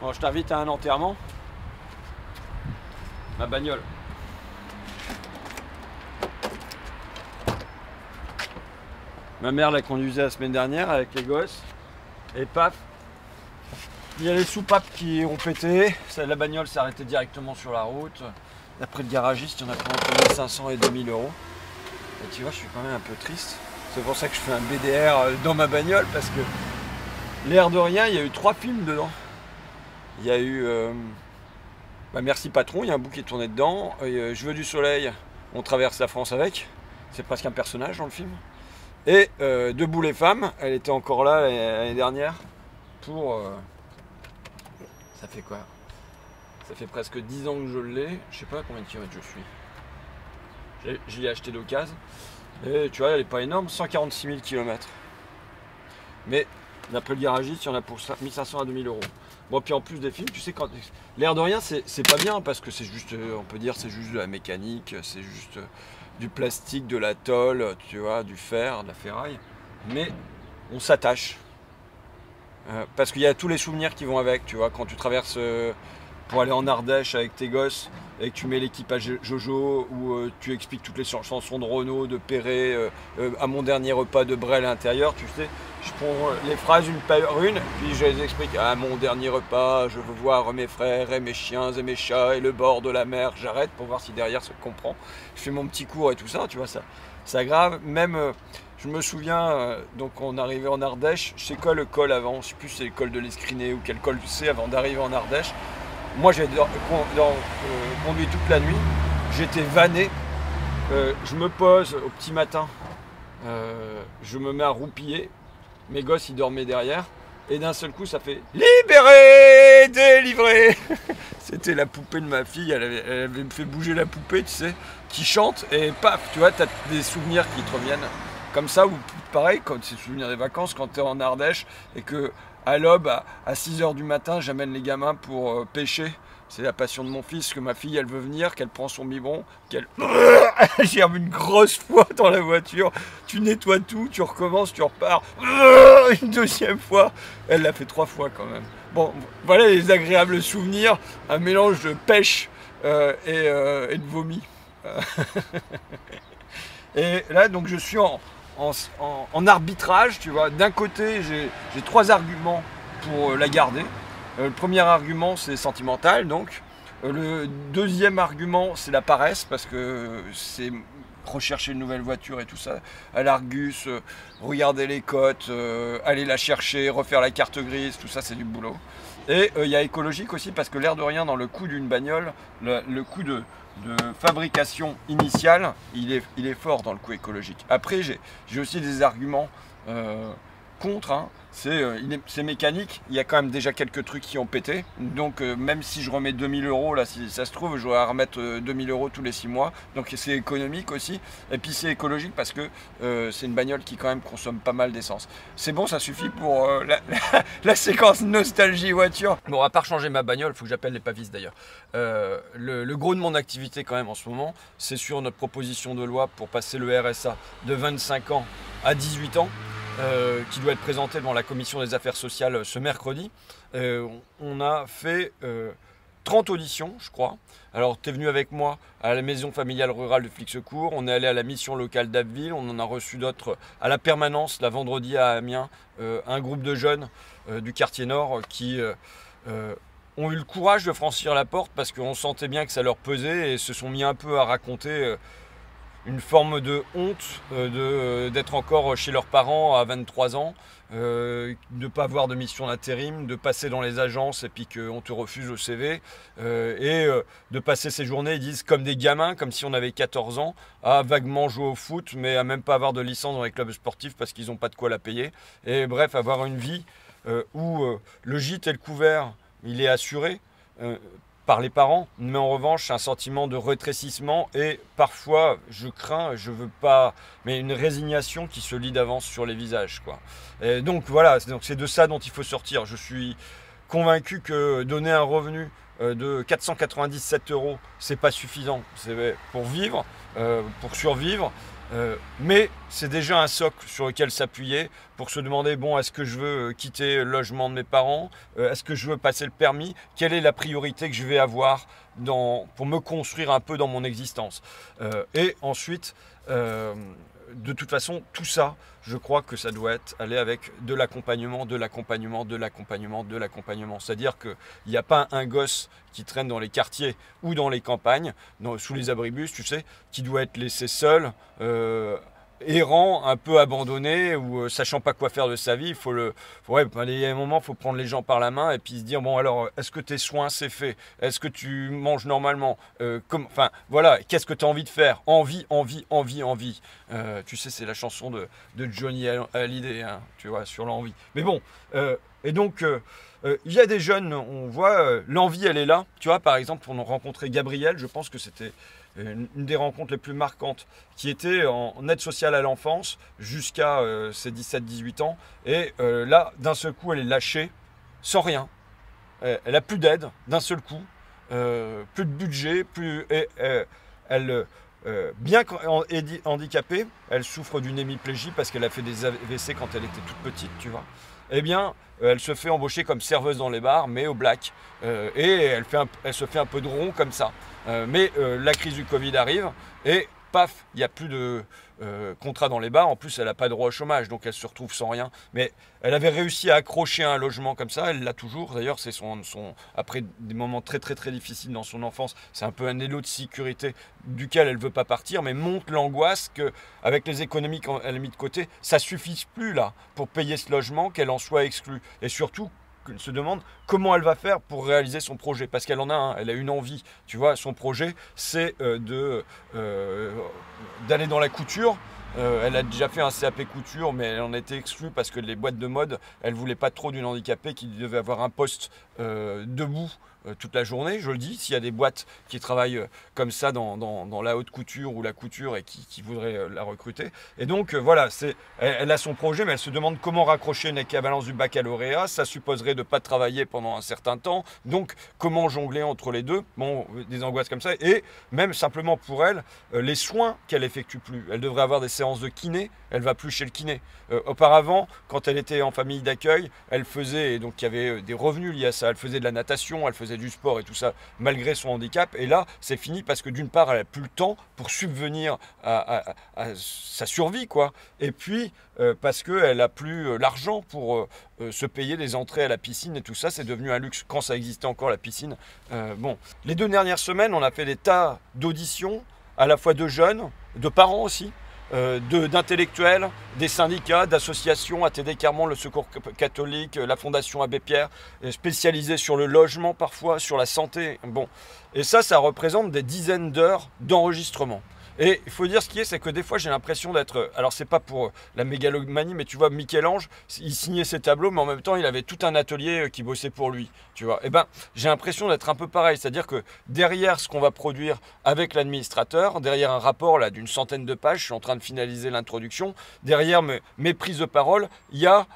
Bon, je t'invite à un enterrement. Ma bagnole. Ma mère l'a conduisait la semaine dernière avec les gosses. Et paf, il y a les soupapes qui ont pété. La bagnole s'est arrêtée directement sur la route. D'après le garagiste, il y en a pour entre 1500 et 2000 euros. Et tu vois, je suis quand même un peu triste. C'est pour ça que je fais un BDR dans ma bagnole, parce que l'air de rien, il y a eu 3 films dedans. Il y a eu Merci Patron, il y a un bout qui est tourné dedans. Je veux du soleil, on traverse la France avec. C'est presque un personnage dans le film. Et Debout les femmes, elle était encore là l'année dernière pour... ça fait quoi? Ça fait presque 10 ans que je l'ai. Je sais pas combien de kilomètres je suis. Je l'ai acheté d'occasion. Et tu vois, elle est pas énorme, 146 000 km. Mais d'après le garagiste, il y en a pour 1500 à 2000 euros. Bon, puis en plus des films, tu sais, quand l'air de rien, c'est pas bien parce que c'est juste, on peut dire, c'est juste de la mécanique, c'est juste du plastique, de la tôle, tu vois, du fer, de la ferraille. Mais on s'attache. Parce qu'il y a tous les souvenirs qui vont avec, tu vois, quand tu traverses pour aller en Ardèche avec tes gosses et que tu mets l'équipage Jojo ou tu expliques toutes les chansons de Renaud, de Perret, à mon dernier repas de Brel à l'intérieur, tu sais, je prends les phrases une par une, puis je les explique. À mon dernier repas, je veux voir mes frères et mes chiens et mes chats et le bord de la mer. J'arrête pour voir si derrière ça comprend. Je fais mon petit cours et tout ça, tu vois, ça grave. Même, je me souviens, donc on arrivait en Ardèche, je sais quoi le col avant, je sais plus si c'est le col de l'Escriné ou quel col c'est avant d'arriver en Ardèche. Moi j'ai conduit toute la nuit, j'étais vanné, je me pose au petit matin, je me mets à roupiller, mes gosses ils dormaient derrière, et d'un seul coup ça fait « Libéré, délivré !» C'était la poupée de ma fille, elle avait fait bouger la poupée, tu sais, qui chante, et paf, tu vois, t'as des souvenirs qui te reviennent. Comme ça, ou pareil, quand c'est souvenir des vacances, quand tu es en Ardèche et que à l'aube, à 6 h du matin, j'amène les gamins pour pêcher. C'est la passion de mon fils, que ma fille, elle veut venir, qu'elle prend son biberon, qu'elle germe une grosse fois dans la voiture. Tu nettoies tout, tu recommences, tu repars. Une deuxième fois. Elle l'a fait 3 fois quand même. Bon, voilà les agréables souvenirs. Un mélange de pêche et de vomi. Et là, donc, je suis en arbitrage, tu vois. D'un côté, j'ai 3 arguments pour la garder. Le premier argument, c'est sentimental, donc. Le deuxième argument, c'est la paresse, parce que c'est rechercher une nouvelle voiture et tout ça. À l'Argus, regarder les cotes, aller la chercher, refaire la carte grise, tout ça, c'est du boulot. Et il y a écologique aussi, parce que l'air de rien, dans le coût d'une bagnole, le coût de fabrication initiale, il est fort dans le coût écologique. Après, j'ai aussi des arguments contre, hein. C'est mécanique, il y a quand même déjà quelques trucs qui ont pété, donc même si je remets 2000 euros, là, si ça se trouve, je vais à remettre 2000 euros tous les 6 mois, donc c'est économique aussi, et puis c'est écologique parce que c'est une bagnole qui quand même consomme pas mal d'essence. C'est bon, ça suffit pour la séquence nostalgie voiture. Bon, à part changer ma bagnole, il faut que j'appelle les pavistes d'ailleurs. Le gros de mon activité quand même en ce moment, c'est sur notre proposition de loi pour passer le RSA de 25 ans à 18 ans. Qui doit être présenté devant la commission des affaires sociales ce mercredi. On a fait 30 auditions, je crois. Alors, tu es venu avec moi à la maison familiale rurale de Flixecourt. On est allé à la mission locale d'Abbeville. On en a reçu d'autres à la permanence, la vendredi à Amiens. Un groupe de jeunes du quartier nord qui ont eu le courage de franchir la porte parce qu'on sentait bien que ça leur pesait et se sont mis un peu à raconter une forme de honte d'être encore chez leurs parents à 23 ans, de ne pas avoir de mission d'intérim, de passer dans les agences et puis qu'on te refuse le CV, de passer ces journées, ils disent, comme des gamins, comme si on avait 14 ans, à vaguement jouer au foot, mais à même pas avoir de licence dans les clubs sportifs parce qu'ils n'ont pas de quoi la payer. Et bref, avoir une vie où le gîte et le couvert, il est assuré, par les parents, mais en revanche un sentiment de rétrécissement et parfois je crains, je veux pas, mais une résignation qui se lit d'avance sur les visages, quoi. Et donc voilà, c'est de ça dont il faut sortir. Je suis convaincu que donner un revenu de 497 €, c'est pas suffisant, c'est pour vivre, pour survivre. Mais c'est déjà un socle sur lequel s'appuyer pour se demander, bon, est-ce que je veux quitter le logement de mes parents, est-ce que je veux passer le permis, quelle est la priorité que je vais avoir pour me construire un peu dans mon existence. Et ensuite, de toute façon, tout ça, je crois que ça doit aller avec de l'accompagnement, de l'accompagnement, de l'accompagnement, de l'accompagnement. C'est-à-dire qu'il n'y a pas un gosse qui traîne dans les quartiers ou dans les campagnes, sous les abribus, tu sais, qui doit être laissé seul, errant, un peu abandonné ou sachant pas quoi faire de sa vie. Il y a un moment, il faut prendre les gens par la main et puis se dire, bon alors, est-ce que tes soins c'est fait? Est-ce que tu manges normalement? Enfin voilà, qu'est-ce que tu as envie de faire? Envie, envie, envie, envie. Tu sais, c'est la chanson de Johnny Hallyday, hein, tu vois, sur l'envie. Mais bon, et donc il y a des jeunes, on voit, l'envie elle est là. Tu vois, par exemple, pour rencontrer Gabriel, je pense que c'était une des rencontres les plus marquantes, qui était en aide sociale à l'enfance jusqu'à ses 17-18 ans. Et là, d'un seul coup, elle est lâchée, sans rien. Elle a plus d'aide, d'un seul coup. Plus de budget, bien handicapée, elle souffre d'une hémiplégie parce qu'elle a fait des AVC quand elle était toute petite, tu vois. Eh bien, elle se fait embaucher comme serveuse dans les bars, mais au black. Et elle se fait un peu de rond comme ça. Mais la crise du Covid arrive et paf, il n'y a plus de contrat dans les bars. En plus, elle n'a pas droit au chômage, donc elle se retrouve sans rien. Mais elle avait réussi à accrocher un logement comme ça, elle l'a toujours. D'ailleurs, c'est après des moments très très très difficiles dans son enfance, c'est un peu un élo de sécurité duquel elle ne veut pas partir, mais montre l'angoisse qu'avec les économies qu'elle a mis de côté, ça ne suffise plus là pour payer ce logement, qu'elle en soit exclue. Et surtout, elle se demande comment elle va faire pour réaliser son projet, parce qu'elle en a un, elle a une envie, tu vois, son projet c'est d'aller dans la couture. Elle a déjà fait un CAP couture, mais elle en a été exclue parce que les boîtes de mode, elle voulait pas trop d'une handicapée qui devait avoir un poste debout toute la journée, je le dis. S'il y a des boîtes qui travaillent comme ça dans la haute couture ou la couture et qui voudraient la recruter. Et donc voilà, elle a son projet, mais elle se demande comment raccrocher une équivalence du baccalauréat. Ça supposerait de ne pas travailler pendant un certain temps. Donc comment jongler entre les deux? Bon, des angoisses comme ça. Et même simplement pour elle, les soins qu'elle effectue plus. Elle devrait avoir des séances de kiné, elle va plus chez le kiné. Auparavant, quand elle était en famille d'accueil, elle faisait, et donc il y avait des revenus liés à ça, elle faisait de la natation, elle faisait du sport et tout ça, malgré son handicap. Et là, c'est fini parce que d'une part, elle n'a plus le temps pour subvenir à sa survie, quoi. Et puis, parce qu'elle n'a plus l'argent pour se payer des entrées à la piscine et tout ça, c'est devenu un luxe quand ça existait encore la piscine. Bon, les 2 dernières semaines, on a fait des tas d'auditions, à la fois de jeunes, de parents aussi, d'intellectuels, des syndicats, d'associations, ATD Carmont, le Secours catholique, la Fondation Abbé Pierre, spécialisée sur le logement parfois, sur la santé. Bon. Et ça représente des dizaines d'heures d'enregistrement. Et il faut dire ce qui est, c'est que des fois j'ai l'impression d'être... Alors c'est pas pour la mégalomanie, mais tu vois, Michel-Ange, il signait ses tableaux, mais en même temps il avait tout un atelier qui bossait pour lui. Tu vois. Et ben j'ai l'impression d'être un peu pareil, c'est-à-dire que derrière ce qu'on va produire avec l'administrateur, derrière un rapport là d'une centaine de pages, je suis en train de finaliser l'introduction, derrière mes prises de parole, il y a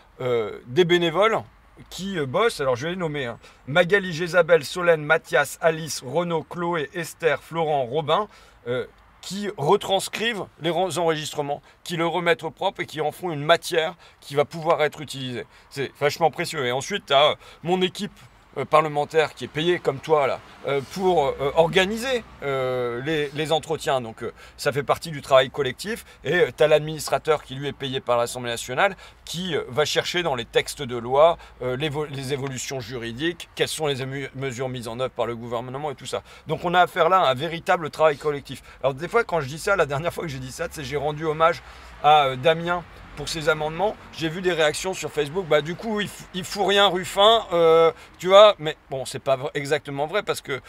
des bénévoles qui bossent, alors je vais les nommer, hein. Magali, Jésabelle, Solène, Mathias, Alice, Renaud, Chloé, Esther, Florent, Robin, qui retranscrivent les enregistrements, qui le remettent au propre et qui en font une matière qui va pouvoir être utilisée. C'est vachement précieux. Et ensuite, tu as mon équipe parlementaire qui est payée comme toi là pour organiser les entretiens. Donc ça fait partie du travail collectif. Et tu as l'administrateur qui lui est payé par l'Assemblée nationale qui va chercher dans les textes de loi les évolutions juridiques, quelles sont les mesures mises en œuvre par le gouvernement et tout ça. Donc on a affaire là à un véritable travail collectif. Alors des fois quand je dis ça, la dernière fois que j'ai dit ça, j'ai rendu hommage à Damien pour ses amendements, j'ai vu des réactions sur Facebook, bah du coup il fout rien Ruffin, tu vois, mais bon c'est pas exactement vrai parce que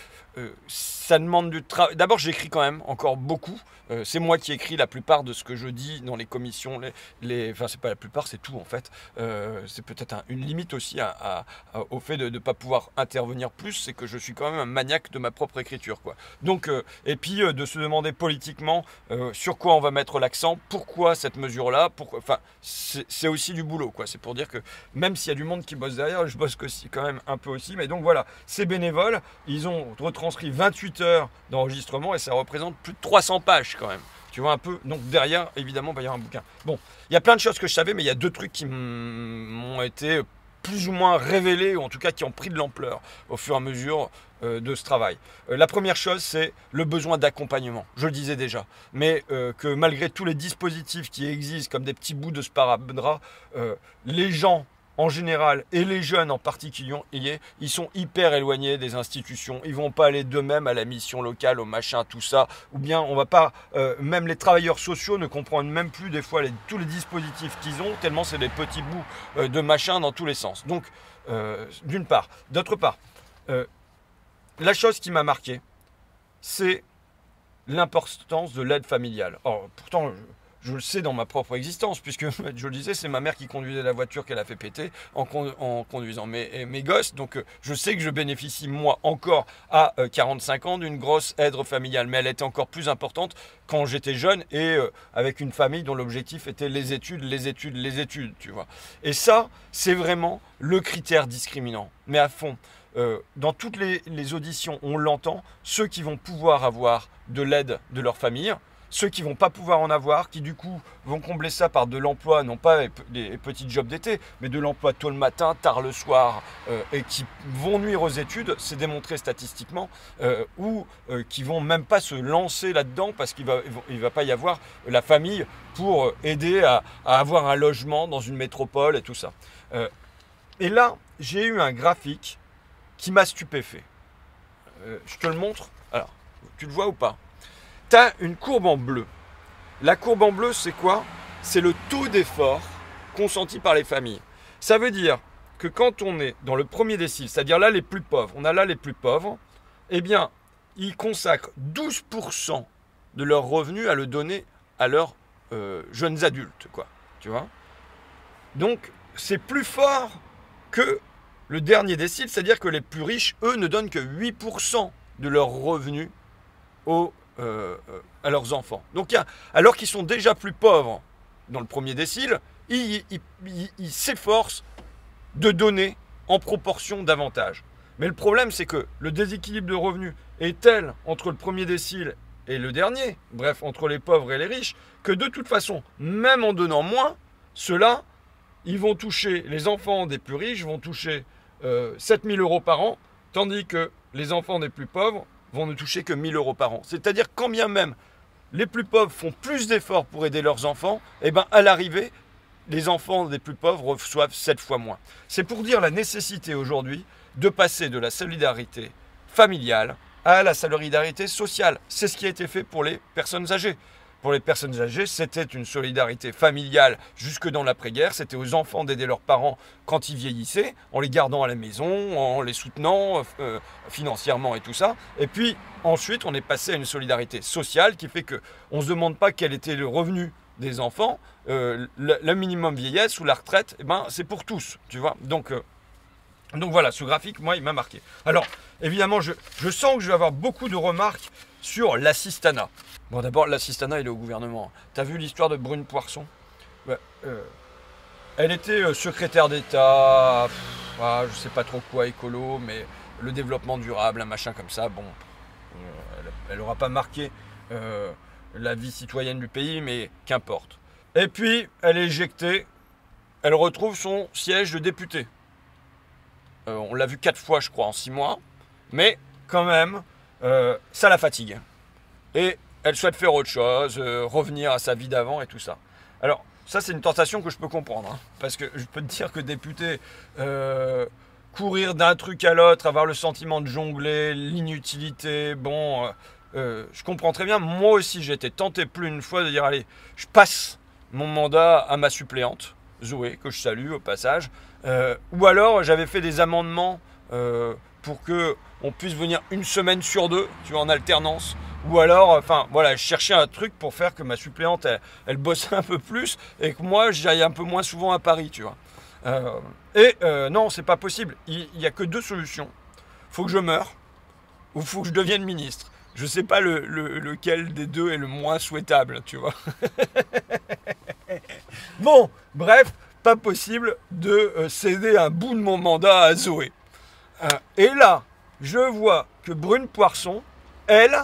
ça demande du travail. D'abord j'écris quand même encore beaucoup, c'est moi qui écris la plupart de ce que je dis dans les commissions, enfin c'est pas la plupart, c'est tout en fait, c'est peut-être une limite aussi au fait de ne pas pouvoir intervenir plus, c'est que je suis quand même un maniaque de ma propre écriture, quoi. Donc, et puis de se demander politiquement sur quoi on va mettre l'accent, pourquoi cette mesure-là, enfin enfin, c'est aussi du boulot, quoi. C'est pour dire que même s'il y a du monde qui bosse derrière, je bosse aussi, quand même un peu aussi. Mais donc voilà, ces bénévoles, ils ont retranscrit 28 heures d'enregistrement et ça représente plus de 300 pages quand même. Tu vois un peu, donc derrière, évidemment, il va y avoir un bouquin. Bon, il y a plein de choses que je savais, mais il y a 2 trucs qui m'ont été plus ou moins révélés, ou en tout cas qui ont pris de l'ampleur au fur et à mesure de ce travail. La première chose, c'est le besoin d'accompagnement. Je le disais déjà, mais que malgré tous les dispositifs qui existent, comme des petits bouts de sparadrap, les gens en général, et les jeunes en particulier, ils sont hyper éloignés des institutions. Ils vont pas aller d'eux-mêmes à la mission locale, au machin, tout ça. Ou bien on va pas, même les travailleurs sociaux ne comprennent même plus des fois tous les dispositifs qu'ils ont, tellement c'est des petits bouts de machin dans tous les sens. Donc, d'une part. D'autre part, la chose qui m'a marqué, c'est l'importance de l'aide familiale. Or, pourtant, je le sais dans ma propre existence, puisque, je le disais, c'est ma mère qui conduisait la voiture qu'elle a fait péter en conduisant mes gosses. Donc, je sais que je bénéficie, moi, encore à 45 ans, d'une grosse aide familiale. Mais elle était encore plus importante quand j'étais jeune et avec une famille dont l'objectif était les études, tu vois. Et ça, c'est vraiment le critère discriminant. Mais à fond. Dans toutes les auditions, on l'entend, ceux qui vont pouvoir avoir de l'aide de leur famille, ceux qui vont pas pouvoir en avoir, qui du coup vont combler ça par de l'emploi, non pas des petits jobs d'été, mais de l'emploi tôt le matin, tard le soir, et qui vont nuire aux études, c'est démontré statistiquement, ou qui vont même pas se lancer là-dedans parce qu'il va pas y avoir la famille pour aider à avoir un logement dans une métropole et tout ça. Et là, j'ai eu un graphique qui m'a stupéfait. Je te le montre. Alors, tu le vois ou pas? Tu as une courbe en bleu. La courbe en bleu, c'est quoi? C'est le taux d'effort consenti par les familles. Ça veut dire que quand on est dans le premier décile, c'est-à-dire là les plus pauvres, on a là les plus pauvres, eh bien, ils consacrent 12% de leurs revenus à le donner à leurs jeunes adultes, quoi. Tu vois? Donc, c'est plus fort que le dernier décile, c'est-à-dire que les plus riches, eux, ne donnent que 8% de leurs revenus à leurs enfants. Donc, alors qu'ils sont déjà plus pauvres dans le premier décile, ils s'efforcent de donner en proportion davantage. Mais le problème, c'est que le déséquilibre de revenus est tel entre le premier décile et le dernier, bref, entre les pauvres et les riches, que de toute façon, même en donnant moins, ceux-là, ils vont toucher, les enfants des plus riches vont toucher 7 000 € par an, tandis que les enfants des plus pauvres vont ne toucher que 1 000 € par an. C'est-à-dire quand bien même les plus pauvres font plus d'efforts pour aider leurs enfants, et bien à l'arrivée, les enfants des plus pauvres reçoivent 7 fois moins. C'est pour dire la nécessité aujourd'hui de passer de la solidarité familiale à la solidarité sociale. C'est ce qui a été fait pour les personnes âgées. Pour les personnes âgées, c'était une solidarité familiale jusque dans l'après-guerre. C'était aux enfants d'aider leurs parents quand ils vieillissaient, en les gardant à la maison, en les soutenant financièrement et tout ça. Et puis ensuite, on est passé à une solidarité sociale qui fait qu'on ne se demande pas quel était le revenu des enfants. Le minimum vieillesse ou la retraite, eh ben, c'est pour tous, tu vois. Donc voilà, ce graphique, moi, il m'a marqué. Alors, évidemment, je sens que je vais avoir beaucoup de remarques sur l'assistanat. Bon, d'abord, l'assistanat, il est au gouvernement. T'as vu l'histoire de Brune Poirson? Elle était secrétaire d'État, je sais pas trop quoi, écolo, mais le développement durable, un machin comme ça, bon, elle n'aura pas marqué la vie citoyenne du pays, mais qu'importe. Et puis, elle est éjectée, elle retrouve son siège de député. On l'a vu 4 fois, je crois, en 6 mois. Mais, quand même, ça la fatigue. Et elle souhaite faire autre chose, revenir à sa vie d'avant et tout ça. Alors, ça, c'est une tentation que je peux comprendre. Hein, parce que je peux te dire que député, courir d'un truc à l'autre, avoir le sentiment de jongler, l'inutilité, bon, je comprends très bien. Moi aussi, j'ai été tenté plus d'une fois de dire, allez, je passe mon mandat à ma suppléante, Zoé, que je salue au passage. Ou alors, j'avais fait des amendements pour qu'on puisse venir une semaine sur 2, tu vois, en alternance. Ou alors, enfin, voilà, je cherchais un truc pour faire que ma suppléante, elle bosse un peu plus et que moi, j'aille un peu moins souvent à Paris, tu vois. Non, c'est pas possible. Il n'y a que 2 solutions. Faut que je meure ou faut que je devienne ministre. Je sais pas lequel des 2 est le moins souhaitable, tu vois. Bon, bref, pas possible de céder un bout de mon mandat à Zoé. Et là, je vois que Brune Poirson, elle,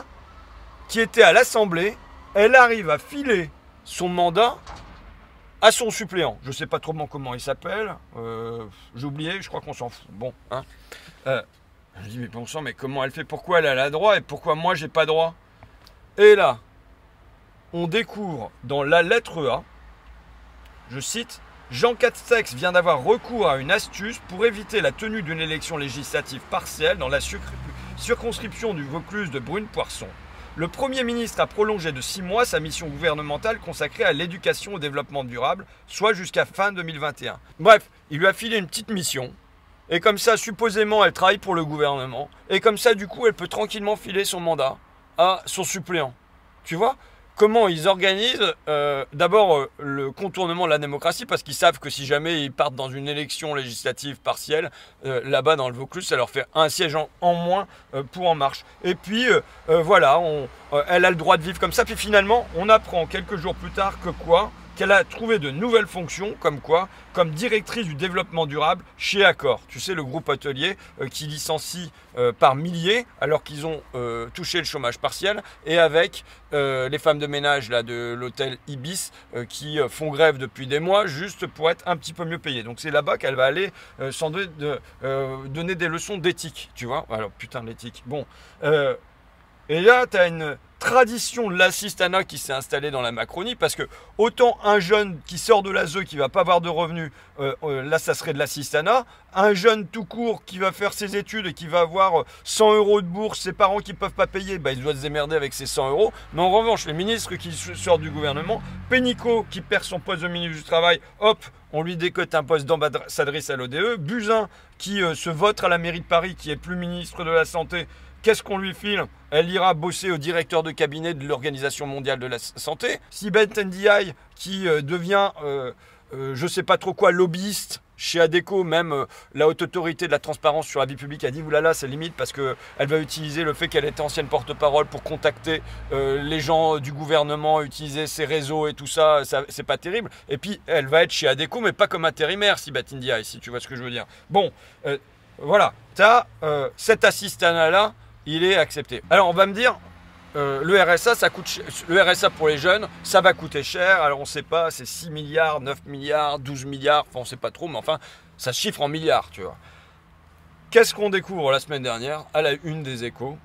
qui était à l'Assemblée, elle arrive à filer son mandat à son suppléant. Je ne sais pas trop comment il s'appelle. J'ai oublié, je crois qu'on s'en fout. Bon, hein. Je dis, mais bon sang, mais comment elle fait? Pourquoi elle a droit et pourquoi moi, j'ai pas droit? Et là, on découvre dans la lettre A, je cite, Jean Castex vient d'avoir recours à une astuce pour éviter la tenue d'une élection législative partielle dans la circonscription du Vaucluse de Brune Poirson. Le Premier ministre a prolongé de 6 mois sa mission gouvernementale consacrée à l'éducation et au développement durable, soit jusqu'à fin 2021. Bref, il lui a filé une petite mission, et comme ça, supposément, elle travaille pour le gouvernement, et comme ça, du coup, elle peut tranquillement filer son mandat à son suppléant. Tu vois ? Comment ils organisent d'abord le contournement de la démocratie, parce qu'ils savent que si jamais ils partent dans une élection législative partielle, là-bas dans le Vaucluse, ça leur fait un siège en moins pour En Marche. Et puis voilà, elle a le droit de vivre comme ça. Puis finalement, on apprend quelques jours plus tard que quoi ? Qu'elle a trouvé de nouvelles fonctions, comme quoi? Comme directrice du développement durable chez Accor. Tu sais, le groupe hôtelier qui licencie par milliers alors qu'ils ont touché le chômage partiel, et avec les femmes de ménage là, de l'hôtel Ibis qui font grève depuis des mois juste pour être un petit peu mieux payées. Donc c'est là-bas qu'elle va aller sans doute donner des leçons d'éthique, tu vois. Alors putain, l'éthique. Bon. Et là, tu as une tradition de l'assistanat qui s'est installée dans la Macronie, parce que autant un jeune qui sort de l'ASE qui va pas avoir de revenus, là ça serait de l'assistanat, un jeune tout court qui va faire ses études et qui va avoir 100 € de bourse, ses parents qui peuvent pas payer, bah, il doit se démerder avec ses 100 €. Mais en revanche, les ministres qui sortent du gouvernement, Pénicaud qui perd son poste de ministre du Travail, hop, on lui décote un poste d'ambassadrice à l'ODE, Buzyn qui se vote à la mairie de Paris, qui est plus ministre de la Santé. Qu'est-ce qu'on lui file? Elle ira bosser au directeur de cabinet de l'Organisation mondiale de la santé. Sibeth Ndiaye qui devient, je sais pas trop quoi, lobbyiste chez ADECO, même la haute autorité de la transparence sur la vie publique a dit oulala, c'est limite, parce qu'elle va utiliser le fait qu'elle était ancienne porte-parole pour contacter les gens du gouvernement, utiliser ses réseaux et tout ça, c'est pas terrible. Et puis elle va être chez ADECO, mais pas comme intérimaire, Sibeth Ndiaye, si tu vois ce que je veux dire. Bon, voilà, tu as cet assistanat-là, il est accepté. Alors on va me dire, le RSA, ça coûte le RSA pour les jeunes, ça va coûter cher. Alors on ne sait pas, c'est 6 milliards, 9 milliards, 12 milliards, enfin on ne sait pas trop, mais enfin ça se chiffre en milliards, tu vois. Qu'est-ce qu'on découvre la semaine dernière à la une des Échos?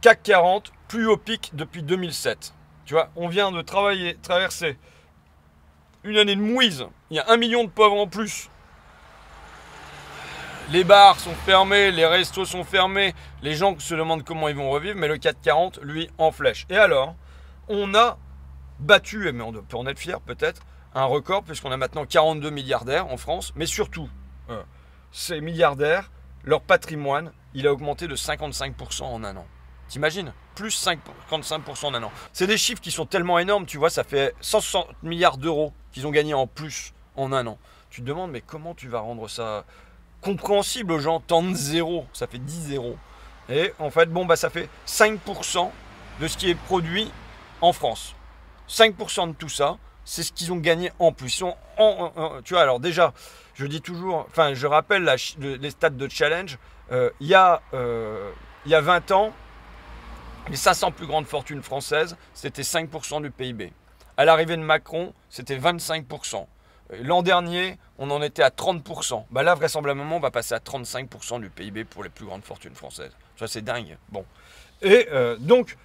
CAC 40, plus haut pic depuis 2007. Tu vois, on vient de traverser une année de mouise, il y a 1 million de pauvres en plus. Les bars sont fermés, les restos sont fermés, les gens se demandent comment ils vont revivre, mais le CAC 40, lui, en flèche. Et alors, on a battu, mais on peut en être fier peut-être, un record, puisqu'on a maintenant 42 milliardaires en France, mais surtout, ces milliardaires, leur patrimoine, il a augmenté de 55% en un an. T'imagines? Plus 55% en un an. C'est des chiffres qui sont tellement énormes, tu vois, ça fait 160 milliards d'euros qu'ils ont gagné en plus en un an. Tu te demandes, mais comment tu vas rendre ça compréhensible aux gens? Tant de zéros, ça fait 10 zéros. Et en fait, bon, bah, ça fait 5% de ce qui est produit en France. 5% de tout ça, c'est ce qu'ils ont gagné en plus. Ils sont tu vois, alors déjà, je dis toujours, enfin, je rappelle les stats de Challenge. Il y a 20 ans, les 500 plus grandes fortunes françaises, c'était 5% du PIB. À l'arrivée de Macron, c'était 25%. L'an dernier, on en était à 30%. Bah là, vraisemblablement, on va passer à 35% du PIB pour les plus grandes fortunes françaises. Ça, c'est dingue. Bon. Et donc,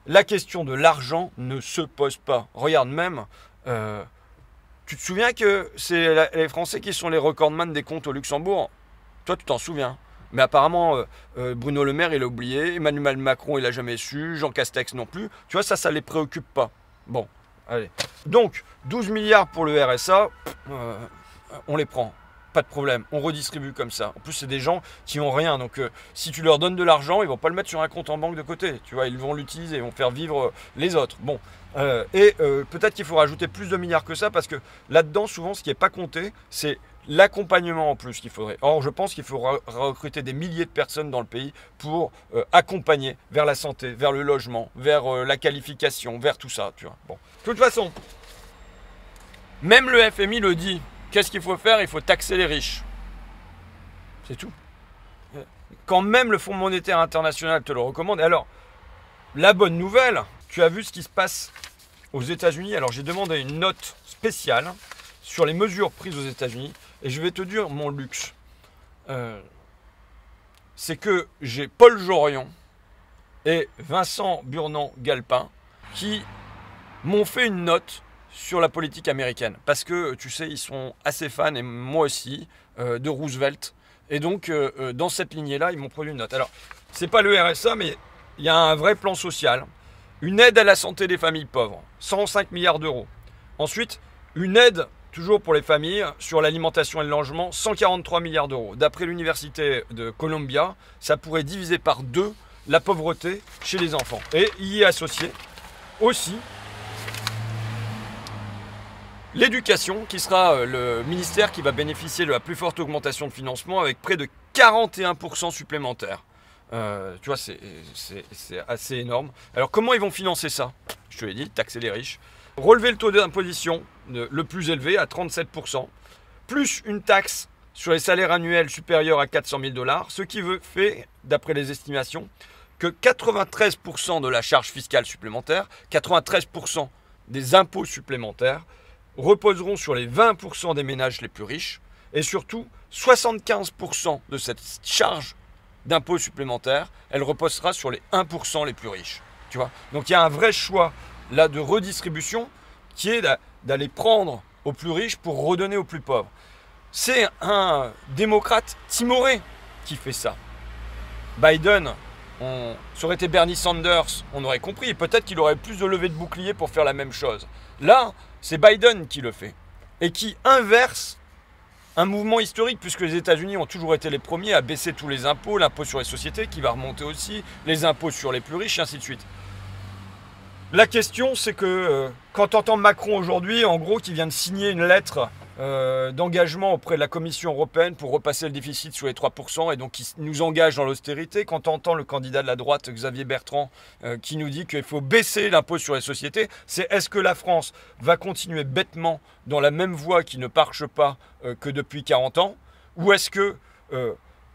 la question de l'argent ne se pose pas. Regarde même, tu te souviens que c'est les Français qui sont les recordman des comptes au Luxembourg? Toi, tu t'en souviens. Mais apparemment, Bruno Le Maire, il a oublié. Emmanuel Macron, il n'a jamais su. Jean Castex non plus. Tu vois, ça les préoccupe pas. Bon. Allez. Donc, 12 milliards pour le RSA, on les prend. Pas de problème, on redistribue comme ça. En plus, c'est des gens qui n'ont rien. Donc, si tu leur donnes de l'argent, ils ne vont pas le mettre sur un compte en banque de côté. Tu vois, ils vont l'utiliser, ils vont faire vivre les autres. Bon, peut-être qu'il faut rajouter plus de milliards que ça, parce que là-dedans, souvent, ce qui n'est pas compté, c'est l'accompagnement en plus qu'il faudrait. Or, je pense qu'il faut recruter des milliers de personnes dans le pays pour accompagner vers la santé, vers le logement, vers la qualification, vers tout ça. Tu vois. Bon. De toute façon, Même le FMI le dit. Qu'est-ce qu'il faut faire? Il faut taxer les riches. C'est tout. Quand même le Fonds monétaire international te le recommande. Et alors, la bonne nouvelle, tu as vu ce qui se passe aux États-Unis. Alors, j'ai demandé une note spéciale sur les mesures prises aux États-Unis. Et je vais te dire mon luxe. C'est que j'ai Paul Jorion et Vincent Burnand-Galpin qui m'ont fait une note sur la politique américaine. Parce que, tu sais, ils sont assez fans, et moi aussi, de Roosevelt. Et donc, dans cette lignée-là, ils m'ont produit une note. Alors, c'est pas le RSA, mais il y a un vrai plan social. Une aide à la santé des familles pauvres, 105 milliards d'euros. Ensuite, une aide, toujours pour les familles, sur l'alimentation et le logement, 143 milliards d'euros. D'après l'université de Columbia, ça pourrait diviser par 2 la pauvreté chez les enfants. Et y est associé aussi l'éducation, qui sera le ministère qui va bénéficier de la plus forte augmentation de financement avec près de 41% supplémentaire. Tu vois, c'est assez énorme. Alors comment ils vont financer ça? Je te l'ai dit, taxer les riches. Relever le taux d'imposition le plus élevé à 37%, plus une taxe sur les salaires annuels supérieurs à 400 000 $, ce qui fait, d'après les estimations, que 93% de la charge fiscale supplémentaire, 93% des impôts supplémentaires, reposeront sur les 20% des ménages les plus riches et surtout 75% de cette charge d'impôts supplémentaires, elle reposera sur les 1% les plus riches. Tu vois, donc il y a un vrai choix là de redistribution qui est d'aller prendre aux plus riches pour redonner aux plus pauvres. C'est un démocrate timoré qui fait ça. Biden, ça aurait été Bernie Sanders, on aurait compris. Peut-être qu'il aurait plus de levée de bouclier pour faire la même chose. Là, c'est Biden qui le fait et qui inverse un mouvement historique, puisque les États-Unis ont toujours été les premiers à baisser tous les impôts, l'impôt sur les sociétés qui va remonter aussi, les impôts sur les plus riches, et ainsi de suite. La question, c'est que quand on entend Macron aujourd'hui, en gros, qui vient de signer une lettre d'engagement auprès de la Commission européenne pour repasser le déficit sous les 3%, et donc qui nous engage dans l'austérité, quand on entend le candidat de la droite, Xavier Bertrand, qui nous dit qu'il faut baisser l'impôt sur les sociétés, c'est est-ce que la France va continuer bêtement dans la même voie qui ne marche pas que depuis 40 ans, ou est-ce que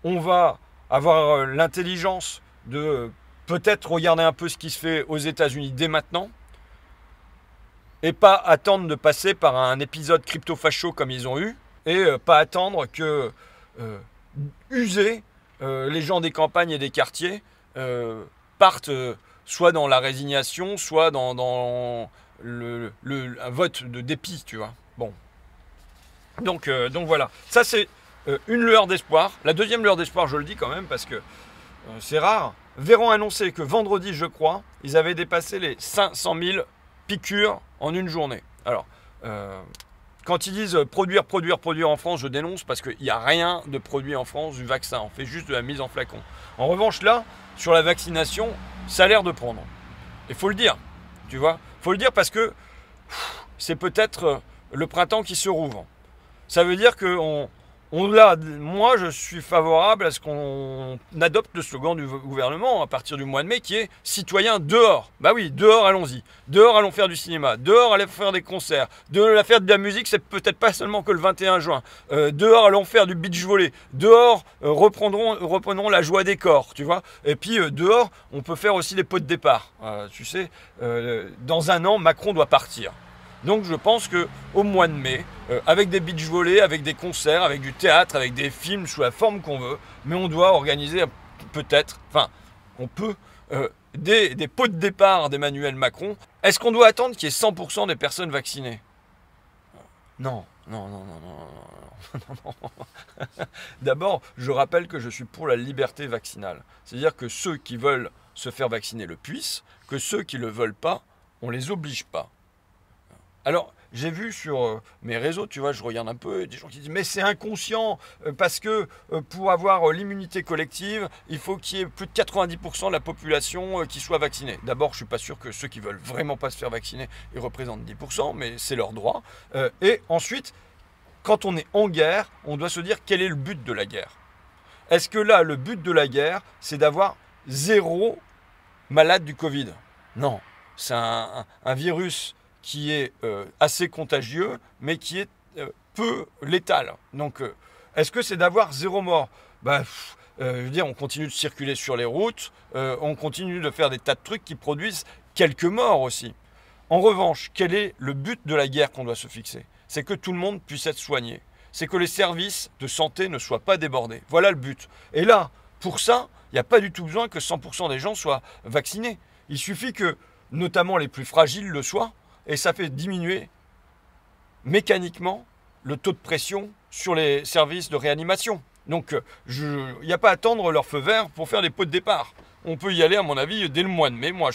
on va avoir l'intelligence de peut-être regarder un peu ce qui se fait aux États-Unis dès maintenant, et pas attendre de passer par un épisode crypto-facho comme ils ont eu, et pas attendre que user les gens des campagnes et des quartiers partent soit dans la résignation, soit dans un vote de dépit, tu vois. Bon. Donc voilà. Ça, c'est une lueur d'espoir. La deuxième lueur d'espoir, je le dis quand même, parce que c'est rare. Véran a annoncé que vendredi, je crois, ils avaient dépassé les 500 000 piqûres en une journée. Alors, quand ils disent produire en France, je dénonce parce qu'il n'y a rien de produit en France du vaccin. On fait juste de la mise en flacon. En revanche, là, sur la vaccination, ça a l'air de prendre. Il faut le dire, tu vois. Il faut le dire parce que c'est peut-être le printemps qui se rouvre. Ça veut dire que moi, je suis favorable à ce qu'on adopte le slogan du gouvernement à partir du mois de mai qui est « Citoyens dehors ». Bah oui, dehors, allons-y. Dehors, allons faire du cinéma. Dehors, allons faire des concerts. Dehors, faire de la musique, c'est peut-être pas seulement que le 21 juin. Dehors, allons faire du beach volley. Dehors, reprenons la joie des corps, tu vois. Et puis, dehors, on peut faire aussi des pots de départ. Tu sais, dans un an, Macron doit partir. Donc je pense qu'au mois de mai, avec des beach volley, avec des concerts, avec du théâtre, avec des films sous la forme qu'on veut, mais on doit organiser peut-être, enfin on peut, des pots de départ d'Emmanuel Macron. Est-ce qu'on doit attendre qu'il y ait 100% des personnes vaccinées? Non. D'abord, je rappelle que je suis pour la liberté vaccinale. C'est-à-dire que ceux qui veulent se faire vacciner le puissent, que ceux qui ne le veulent pas, on ne les oblige pas. Alors, j'ai vu sur mes réseaux, tu vois, je regarde un peu, des gens qui disent « Mais c'est inconscient, parce que pour avoir l'immunité collective, il faut qu'il y ait plus de 90% de la population qui soit vaccinée. » D'abord, je ne suis pas sûr que ceux qui veulent vraiment pas se faire vacciner, ils représentent 10%, mais c'est leur droit. Et ensuite, quand on est en guerre, on doit se dire quel est le but de la guerre. Est-ce que là, le but de la guerre, c'est d'avoir 0 malade du Covid? Non, c'est un virus qui est assez contagieux, mais qui est peu létal. Donc, est-ce que c'est d'avoir 0 mort? Je veux dire, on continue de circuler sur les routes, on continue de faire des tas de trucs qui produisent quelques morts aussi. En revanche, quel est le but de la guerre qu'on doit se fixer? C'est que tout le monde puisse être soigné. C'est que les services de santé ne soient pas débordés. Voilà le but. Et là, pour ça, il n'y a pas du tout besoin que 100% des gens soient vaccinés. Il suffit que, notamment les plus fragiles, le soient, et ça fait diminuer mécaniquement le taux de pression sur les services de réanimation. Donc, il n'y a pas à attendre leur feu vert pour faire des pots de départ. On peut y aller, à mon avis, dès le mois de mai. Moi,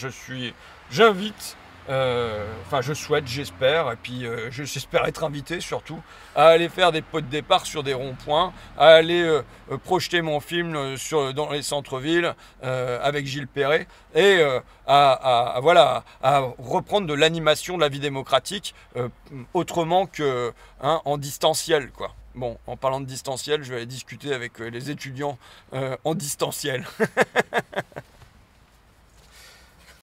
j'invite, je souhaite, j'espère, et puis j'espère être invité surtout, à aller faire des pots de départ sur des ronds-points, à aller projeter mon film dans les centres-villes avec Gilles Perret, et à reprendre de l'animation de la vie démocratique autrement que en distanciel, quoi. Bon, en parlant de distanciel, je vais aller discuter avec les étudiants en distanciel.